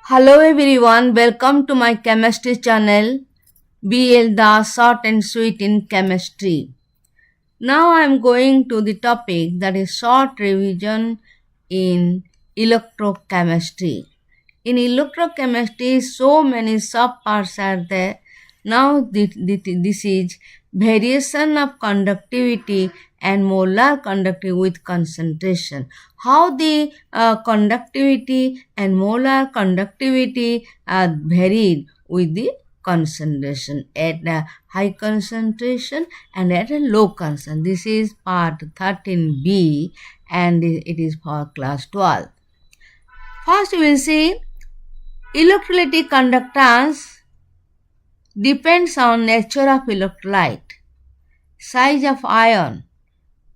Hello everyone, welcome to my chemistry channel, B.Ldash short and sweet in chemistry. Now I am going to the topic that is short revision in electrochemistry. In electrochemistry, so many subparts are there. Now this is variation of conductivity and molar conductivity with concentration. How the conductivity and molar conductivity are varied with the concentration at a high concentration and at a low concentration. This is part 13b and it is for class 12. First we will see electrolytic conductance depends on nature of electrolyte, size of ion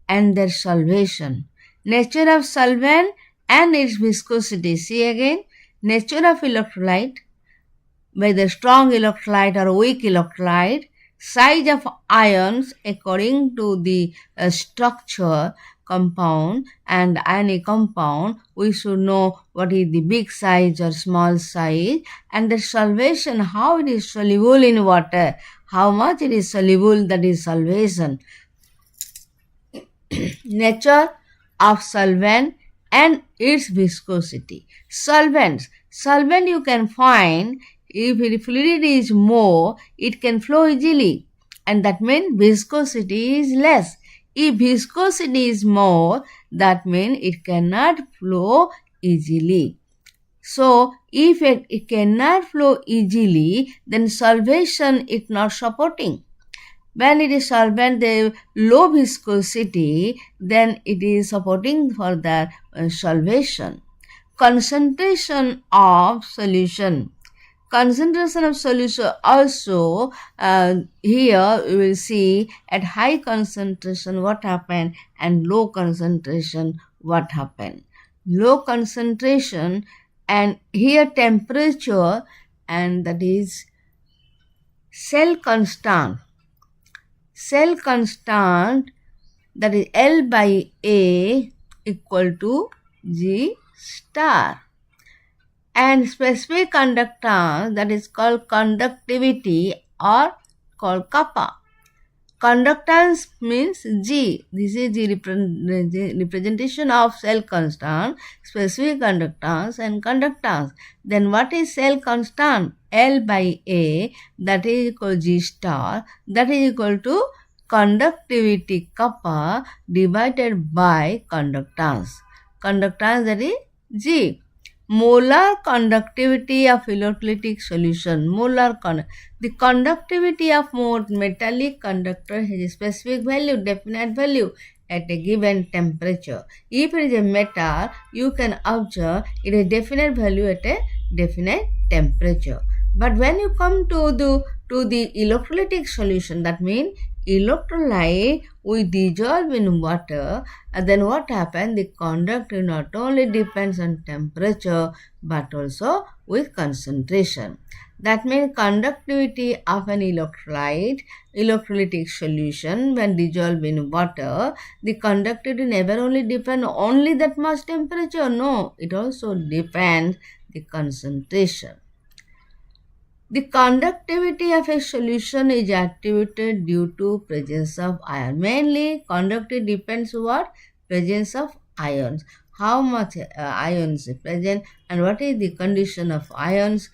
and their solvation, nature of solvent and its viscosity. See again, nature of electrolyte, whether strong electrolyte or weak electrolyte, size of ions according to the structure, compound and ionic compound, we should know what is the big size or small size, and the solvation, how it is soluble in water, how much it is soluble, that is solvation. Nature of solvent and its viscosity. Solvent you can find if the fluid is more, it can flow easily, and that means viscosity is less. If viscosity is more, that means it cannot flow easily. So, if it cannot flow easily, then solvation is not supporting. When it is solvent, the low viscosity, then it is supporting for the solvation. Concentration of solution. Concentration of solution also, here we will see at high concentration what happened and low concentration what happened. Low concentration and here temperature, and that is cell constant. Cell constant, that is L by A equal to G star. And specific conductance, that is called conductivity or called kappa. Conductance means G. This is the representation of cell constant, specific conductance and conductance. Then what is cell constant? L by A, that is equal to G star, that is equal to conductivity kappa divided by conductance. Conductance, that is G. Molar conductivity of electrolytic solution. The conductivity of metallic conductor has a specific value, definite value at a given temperature. If it is a metal, you can observe it is a definite value at a definite temperature. But when you come to the electrolytic solution, that means electrolyte we dissolve in water, and then what happens? The conductivity not only depends on temperature but also with concentration. That means conductivity of an electrolytic solution when dissolved in water, the conductivity never only depends only that much temperature. No, it also depends the concentration. The conductivity of a solution is attributed due to presence of ion. Mainly, conductivity depends on what? Presence of ions. How much ions are present and what is the condition of ions.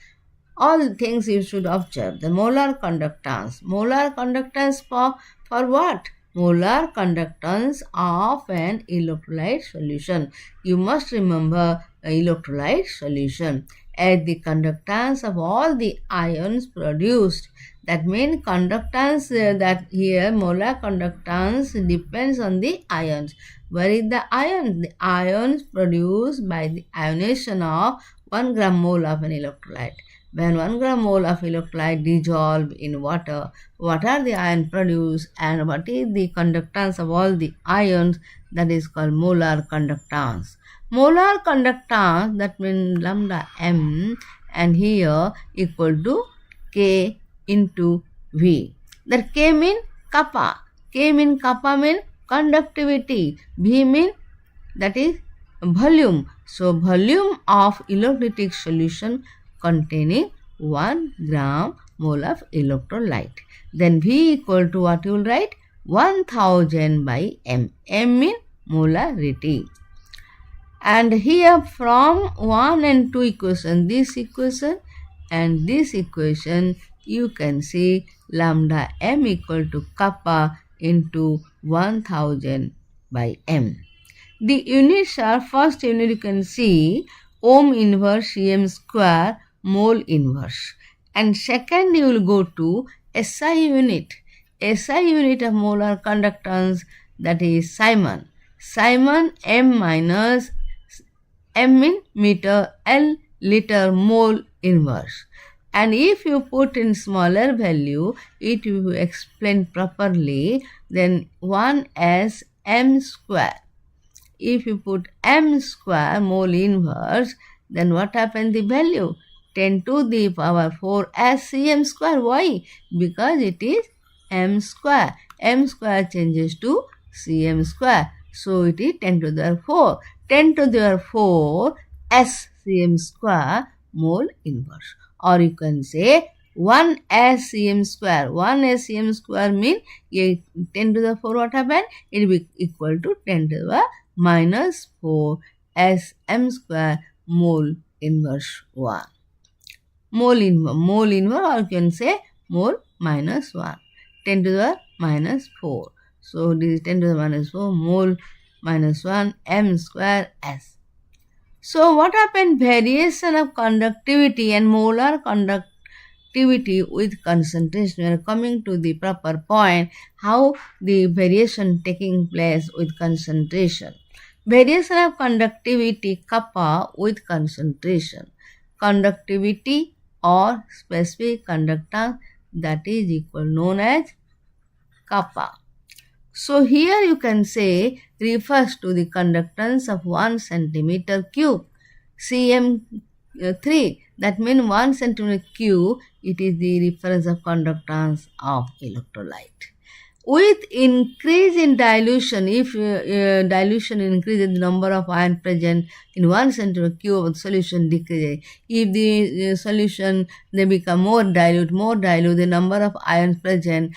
All things you should observe. The molar conductance. Molar conductance for what? Molar conductance of an electrolyte solution. You must remember electrolyte solution. At the conductance of all the ions produced. That means conductance, that here molar conductance depends on the ions. Where is the ions? The ions produced by the ionization of 1 gram mole of an electrolyte. When 1 gram mole of electrolyte dissolved in water, what are the ions produced and what is the conductance of all the ions? That is called molar conductance. Molar conductance, that means lambda m, and here equal to K into V. That K means kappa. K means kappa means conductivity. V means that is volume. So volume of electrolytic solution containing 1 gram mole of electrolyte. Then V equal to what you will write? 1000 by M. M means molarity. And here from 1 and 2 equation, this equation and this equation, you can see lambda M equal to kappa into 1000 by M. The units are, first unit you can see ohm inverse Cm square mole inverse. And second you will go to SI unit. SI unit of molar conductance, that is Simon. Simon M minus M in meter, L liter mole inverse. And if you put in smaller value, it will be explained properly, then 1 as M square. If you put M square mole inverse, then what happens the value? 10 to the power 4 as Cm square. Why? Because it is M square. M square changes to Cm square. So it is 10 to the 4. 10 to the 4 S Cm square mole inverse. Or you can say 1 S Cm square. 1 S Cm square means 10 to the 4 what happened? It will be equal to 10 to the minus 4 S M square mole inverse 1. Mole inverse, or you can say mole minus 1. 10 to the minus 4. So this is 10 to the minus 4 mole minus 1 M square S. So what happened? Variation of conductivity and molar conductivity with concentration. We are coming to the proper point, how the variation taking place with concentration. Variation of conductivity kappa with concentration. Conductivity or specific conductance, that is equal known as kappa. So here you can say refers to the conductance of 1 centimeter cube, Cm3. That means 1 centimeter cube, it is the reference of conductance of electrolyte. With increase in dilution, if dilution increases, the number of ions present in 1 centimeter cube of solution decreases. If the solution they become more dilute, the number of ions present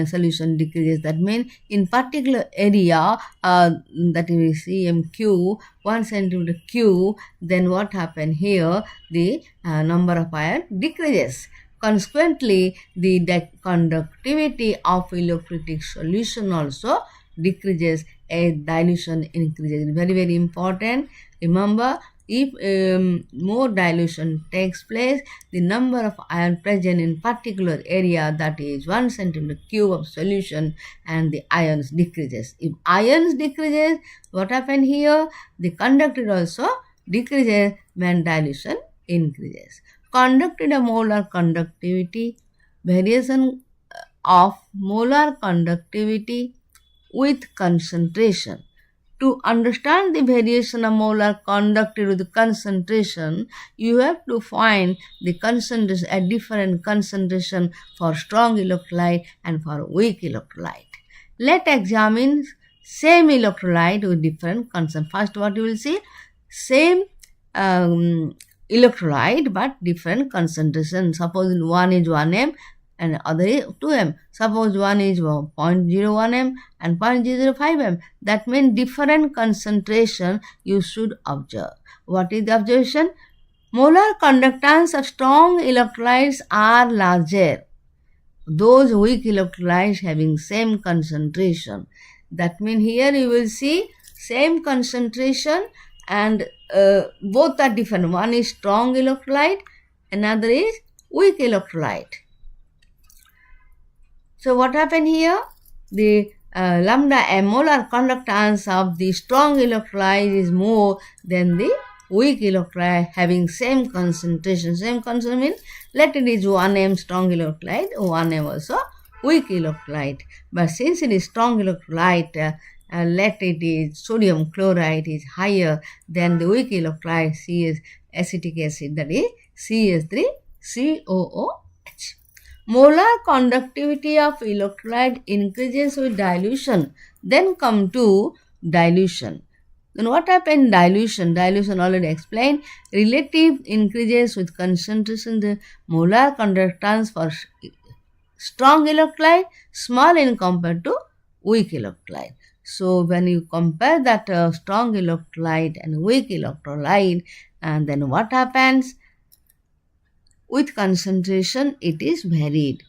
solution decreases. That means in particular area that is Cm3, 1 centimeter cube, then what happens here? The number of ions decreases. Consequently, the conductivity of electrolytic solution also decreases as dilution increases. Very, very important. Remember, if more dilution takes place, the number of ions present in particular area, that is 1 centimeter cube of solution, and the ions decreases. If ions decreases, what happens here? The conductivity also decreases when dilution increases. Conducted a molar conductivity, variation of molar conductivity with concentration. To understand the variation of molar conductivity with concentration, you have to find the concentration at different concentration for strong electrolyte and for weak electrolyte. Let's examine same electrolyte with different concentration. First, what you will see? Same electrolyte but different concentration. Suppose one is 1m and other is 2m. Suppose one is 0.01m and 0.005m. That means different concentration you should observe. What is the observation? Molar conductance of strong electrolytes are larger. Those weak electrolytes having same concentration. That means here you will see same concentration and both are different. One is strong electrolyte, another is weak electrolyte. So what happened here? The lambda M molar conductance of the strong electrolyte is more than the weak electrolyte having same concentration. Same concentration means let it is 1m strong electrolyte, 1m also weak electrolyte. But since it is strong electrolyte, let it is sodium chloride is higher than the weak electrolyte CS acetic acid, that is CS3COOH. Molar conductivity of electrolyte increases with dilution. Then come to dilution. Then what happened in dilution? Dilution already explained. Relative increases with concentration the molar conductance for strong electrolyte, small in compared to weak electrolyte. So when you compare that strong electrolyte and weak electrolyte, and then what happens? With concentration, it is varied.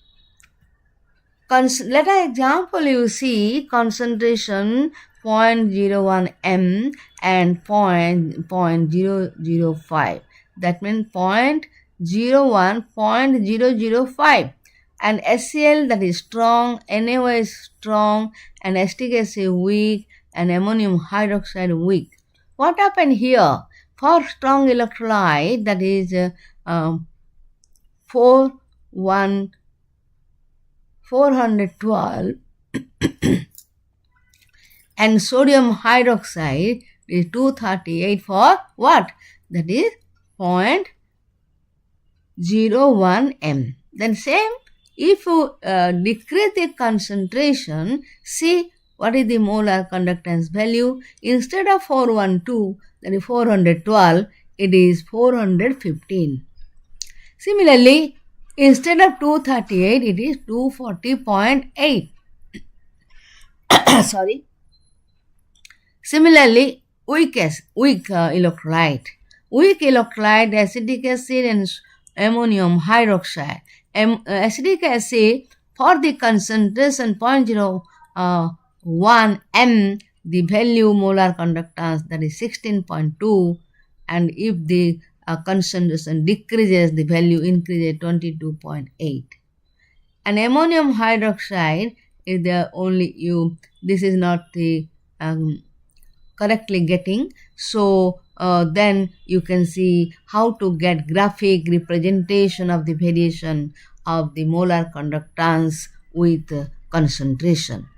Let an example you see concentration 0.01 m and 0.005. That means 0.01, 0.005. And HCl, that is strong, NaO is strong, and acetic acid weak, and ammonium hydroxide weak. What happened here? For strong electrolyte, that is 412 and sodium hydroxide is 238 for what? That is 0.01 m. Then same, if you decrease the concentration, see what is the molar conductance value. Instead of 412, that is 412, it is 415. Similarly, instead of 238, it is 240.8. Sorry. Similarly, weak electrolyte. Weak electrolyte, acetic acid and ammonium hydroxide. Acetic acid, for the concentration 0.01 m, the value molar conductance, that is 16.2, and if the concentration decreases, the value increases 22.8. And ammonium hydroxide is the only this is not the correctly getting. So then you can see how to get graphic representation of the variation of the molar conductance with concentration.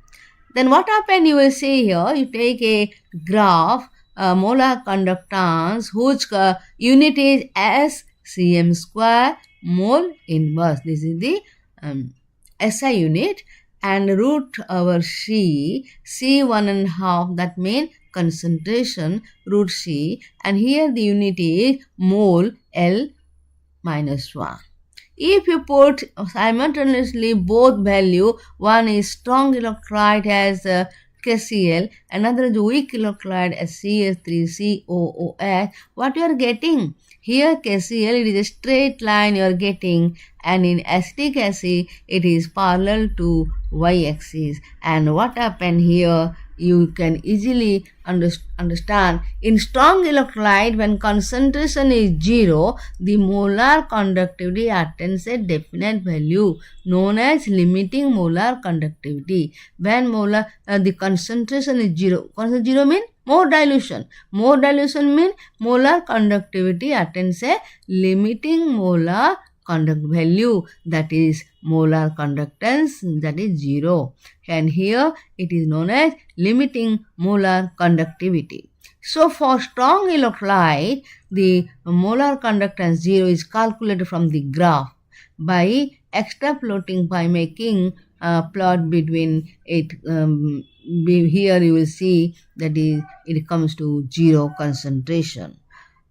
Then what happened, you will see here, you take a graph, molar conductance, whose unit is SCM square mole inverse. This is the SI unit, and root over C 1.5, that means concentration root C, and here the unit is mole L minus 1. If you put simultaneously both value, one is strong electrolyte as KCl, another is weak electrolyte as CS3COOH, what you are getting? Here KCl, it is a straight line you are getting, and in acetic acid it is parallel to y-axis. And what happened here, you can easily understand. In strong electrolyte, when concentration is 0, the molar conductivity attains a definite value known as limiting molar conductivity. When the concentration is 0, concentration 0 means more dilution. More dilution means molar conductivity attains a limiting molar conduct value, that is molar conductance, that is 0. And here it is known as limiting molar conductivity. So for strong electrolyte, the molar conductance 0 is calculated from the graph by extrapolating, by making a plot between it. Here you will see that it comes to 0 concentration.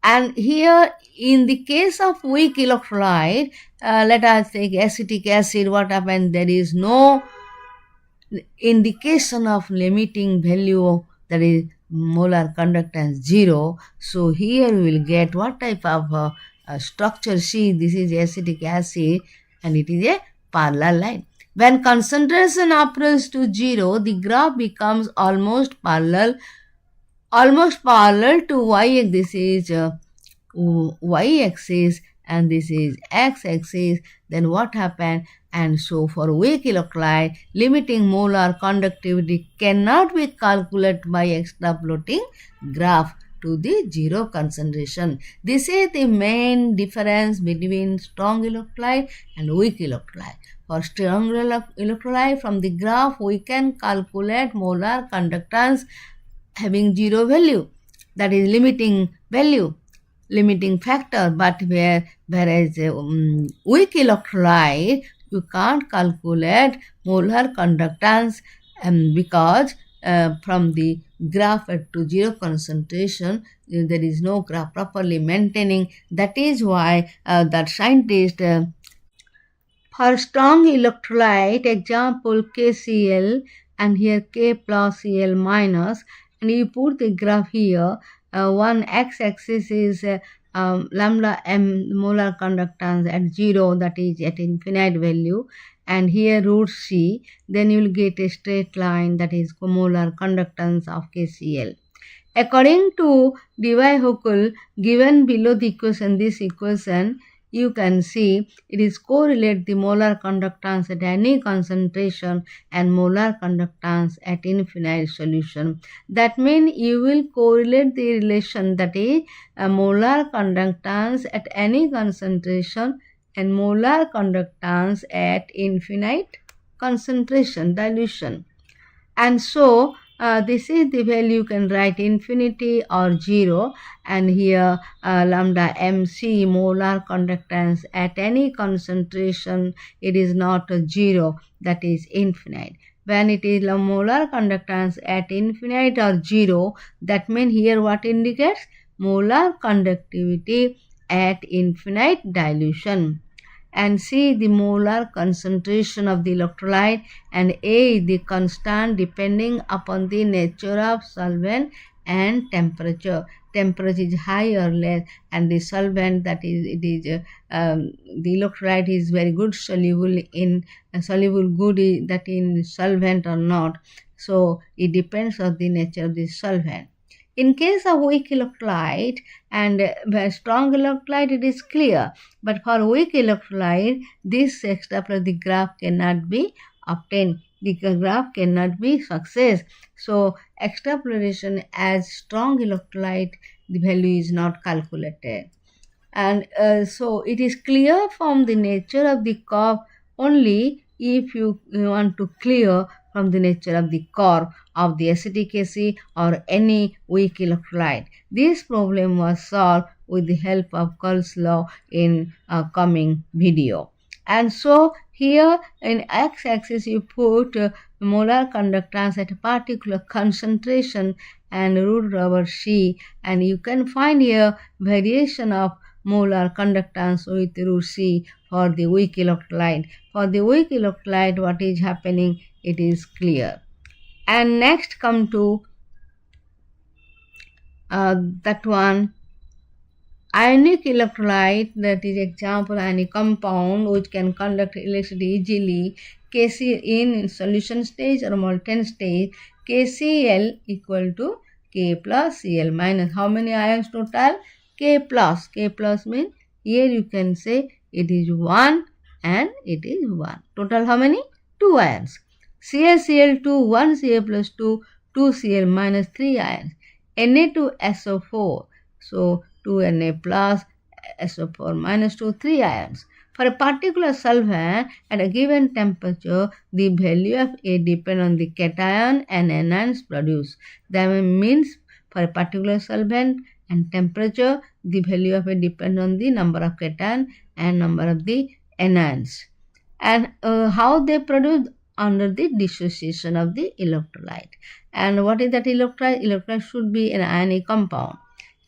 And here in the case of weak electrolyte, let us take acetic acid. What happened? There is no indication of limiting value, that is molar conductance 0. So here we will get what type of structure. See, this is acetic acid and it is a parallel line. When concentration approaches to 0, the graph becomes almost parallel to y. This is y-axis and this is x-axis. Then what happened? And so for weak electrolyte, limiting molar conductivity cannot be calculated by extrapolating graph to the 0 concentration. This is the main difference between strong electrolyte and weak electrolyte. For strong electrolyte, from the graph we can calculate molar conductance having 0 value, that is limiting value, limiting factor. But whereas weak electrolyte, you can't calculate molar conductance because from the graph at to zero concentration. There is no graph properly maintaining. That is why that scientist for strong electrolyte, example KCl, and here K plus Cl minus, and you put the graph here. One x-axis is lambda m molar conductance at 0, that is at infinite value, and here root C, then you will get a straight line, that is molar conductance of KCl. According to Debye-Huckel, given below the equation, this equation, you can see it is correlate the molar conductance at any concentration and molar conductance at infinite solution. That means you will correlate the relation, that is molar conductance at any concentration and molar conductance at infinite concentration, dilution. And so this is the value. You can write infinity or 0, and here lambda mc molar conductance at any concentration, it is not 0, that is infinite. When it is molar conductance at infinite or 0, that means here what indicates? Molar conductivity at infinite dilution. And C, the molar concentration of the electrolyte, and A, the constant depending upon the nature of solvent and temperature. Temperature is high or less, and the solvent, that is, the electrolyte is very good soluble in that in solvent or not. So it depends on the nature of the solvent. In case of weak electrolyte and strong electrolyte, it is clear. But for weak electrolyte, this extrapolate the graph cannot be obtained. The graph cannot be success. So extrapolation as strong electrolyte, the value is not calculated. And so it is clear from the nature of the curve only if you want to clear from the nature of the curve of the acetic acid or any weak electrolyte. This problem was solved with the help of Kerr's law in a coming video. And so here in x-axis you put molar conductance at a particular concentration and root over C, and you can find here variation of molar conductance with root C for the weak electrolyte. For the weak electrolyte, what is happening, it is clear. And next come to that one, ionic electrolyte, that is example ionic compound which can conduct electricity easily. Kc in solution stage or molten stage, KCl equal to K plus Cl minus. How many ions total? K plus. K plus means here you can say it is 1 and it is 1. Total how many? 2 ions. CaCl2, 1 Ca plus 2, 2 Cl minus 3 ions. Na2SO4, so 2 Na plus SO4 minus 2, 3 ions. For a particular solvent at a given temperature, the value of A depends on the cation and anions produced. That means for a particular solvent and temperature, the value of A depends on the number of cation and number of the anions. And how they produce? Under the dissociation of the electrolyte. And what is that electrolyte? Electrolyte should be an ionic compound.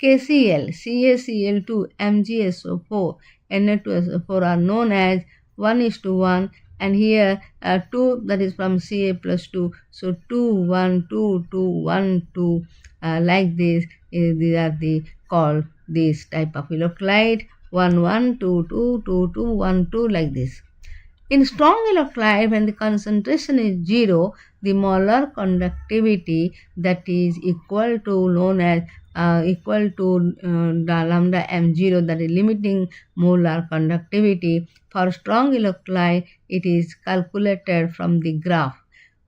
KCl, CaCl2, MgSO4, Na2SO4 are known as 1:1, and here 2, that is from Ca plus 2. So 2, 1, 2, 2, 1, 2, like this. These are the called this type of electrolyte. 1, 1, 2, 2, 2, 2, 1, 2, like this. In strong electrolyte, when the concentration is 0, the molar conductivity, that is equal to known as equal to the lambda m0, that is limiting molar conductivity. For strong electrolyte, it is calculated from the graph.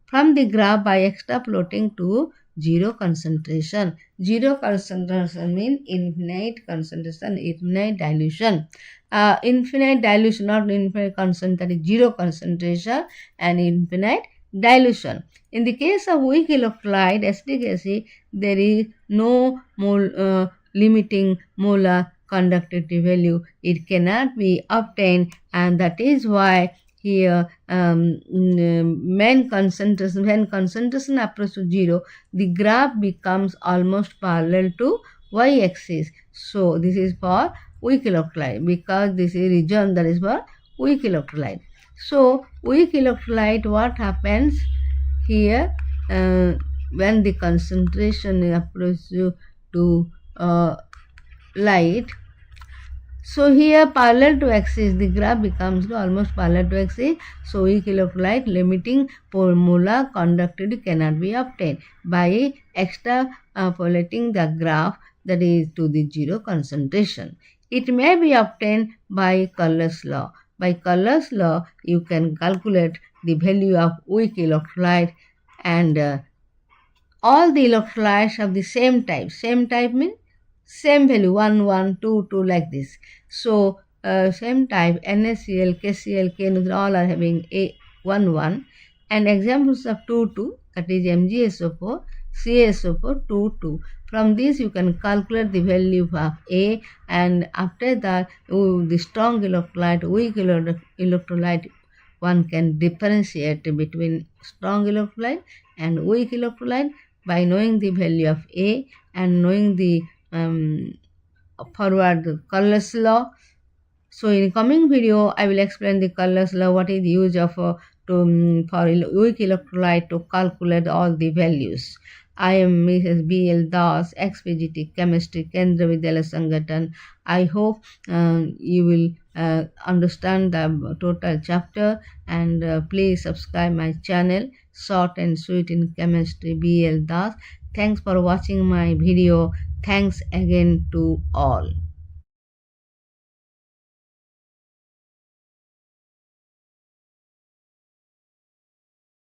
From the graph by extrapolating to 0 concentration. 0 concentration means infinite concentration, infinite dilution. Infinite dilution, not infinite concentration, that is 0 concentration and infinite dilution. In the case of weak electrolyte, acetic acid, there is no limiting molar conductivity value. It cannot be obtained, and that is why here when concentration approaches to 0, the graph becomes almost parallel to y-axis. So this is for weak electrolyte, because this is region that is for weak electrolyte. So weak electrolyte, what happens here when the concentration approaches to light? So here parallel to axis, the graph becomes almost parallel to axis. So weak electrolyte limiting molar conductivity cannot be obtained by extrapolating the graph, that is to the 0 concentration. It may be obtained by Color's law. By Color's law, you can calculate the value of weak electrolyte, and all the electrolytes of the same type. Same type means same value, 1, 1, 2, 2, like this. So same type, NaCl, KCl, KNO, all are having a 1, 1. And examples of 2, 2, that is MgSO4, CaSO4, 2, 2. From this you can calculate the value of A, and after that the strong electrolyte, weak electrolyte, one can differentiate between strong electrolyte and weak electrolyte by knowing the value of A and knowing the forward Color's law. So in coming video, I will explain the Color's law, what is the use of for weak electrolyte to calculate all the values. I am Mrs. B.L.Dash, ex-PGT Chemistry, Kendra Vidyalaya Sangathan. I hope you will understand the total chapter, and please subscribe my channel, Short and Sweet in Chemistry, B.L.Dash. Thanks for watching my video. Thanks again to all.